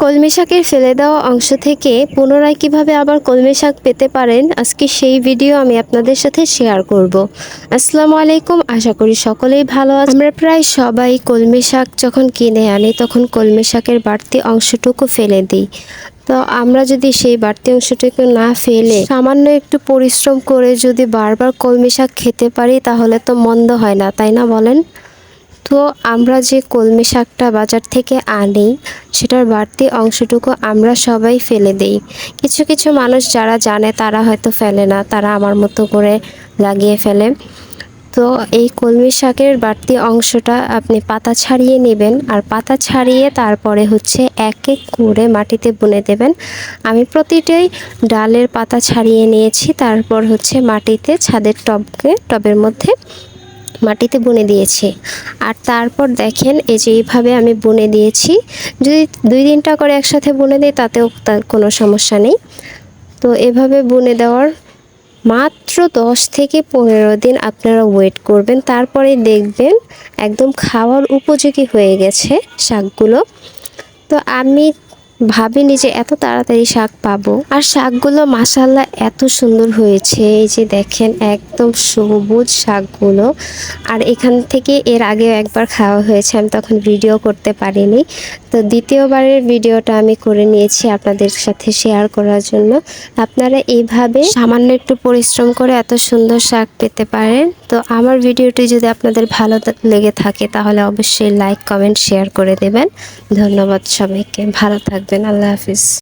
কলমি শাকের ফেলে দেওয়া অংশ থেকে পুনরায় কিভাবে আবার কলমি শাক পেতে পারেন, আজকে সেই ভিডিও আমি আপনাদের সাথে শেয়ার করব। আসসালামু আলাইকুম, আশা করি সকলেই ভালো আছেন। আমরা প্রায় সবাই কলমি শাক যখন কিনে আনি তখন কলমি শাকের বাড়তি অংশটুকু ফেলে দিই। তো আমরা যদি সেই বাড়তি অংশটুকু না ফেলে সামান্য একটু পরিশ্রম করে যদি বারবার কলমি শাক খেতে পারি তাহলে তো মন্দ হয় না, তাই না বলেন? তো আমরা যে কলমি শাকটা বাজার থেকে আনি সেটার বাড়তি অংশটুকু আমরা সবাই ফেলে দিই। কিছু কিছু মানুষ যারা জানে তারা হয়তো ফেলে না, তারা আমার মতো করে লাগিয়ে ফেলে। তো এই কলমি শাকের বাড়তি অংশটা আপনি পাতা ছাড়িয়ে নেবেন, আর পাতা ছাড়িয়ে তারপরে হচ্ছে এক এক করে মাটিতে বুনে দেবেন। আমি প্রতিটাই ডালের পাতা ছাড়িয়ে নিয়েছি, তারপর হচ্ছে মাটিতে ছাদের টবের মধ্যে মাটিতে বুনে দিয়েছি। আর তারপর দেখেন এই যে এইভাবে আমি বুনে দিয়েছি। যদি 2-3টা করে একসাথে বুনে দিই তাতেও তার কোনো সমস্যা নেই। তো এভাবে বুনে দেওয়ার মাত্র 10 থেকে 15 দিন আপনারা ওয়েট করবেন, তারপরে দেখবেন একদম খাওয়ার উপযোগী হয়ে গেছে শাকগুলো। তো আমি ভাবিনি যে এত তাড়াতাড়ি শাক পাবো, আর শাকগুলো মাশাআল্লাহ এত সুন্দর হয়েছে। এই যে দেখেন একদম সবুজ শাকগুলো। আর এখান থেকে এর আগে একবার খাওয়া হয়েছে, আমি তখন ভিডিও করতে পারিনি। তো দ্বিতীয়বারের ভিডিওটা আমি করে নিয়েছি আপনাদের সাথে শেয়ার করার জন্য। আপনারা এইভাবে সামান্য একটু পরিশ্রম করে এত সুন্দর শাক পেতে পারেন। তো আমার ভিডিওটি যদি আপনাদের ভালো লেগে থাকে তাহলে অবশ্যই লাইক, কমেন্ট, শেয়ার করে দেবেন। ধন্যবাদ সবাইকে, ভালো থাকবেন, আল্লাহ হাফিজ।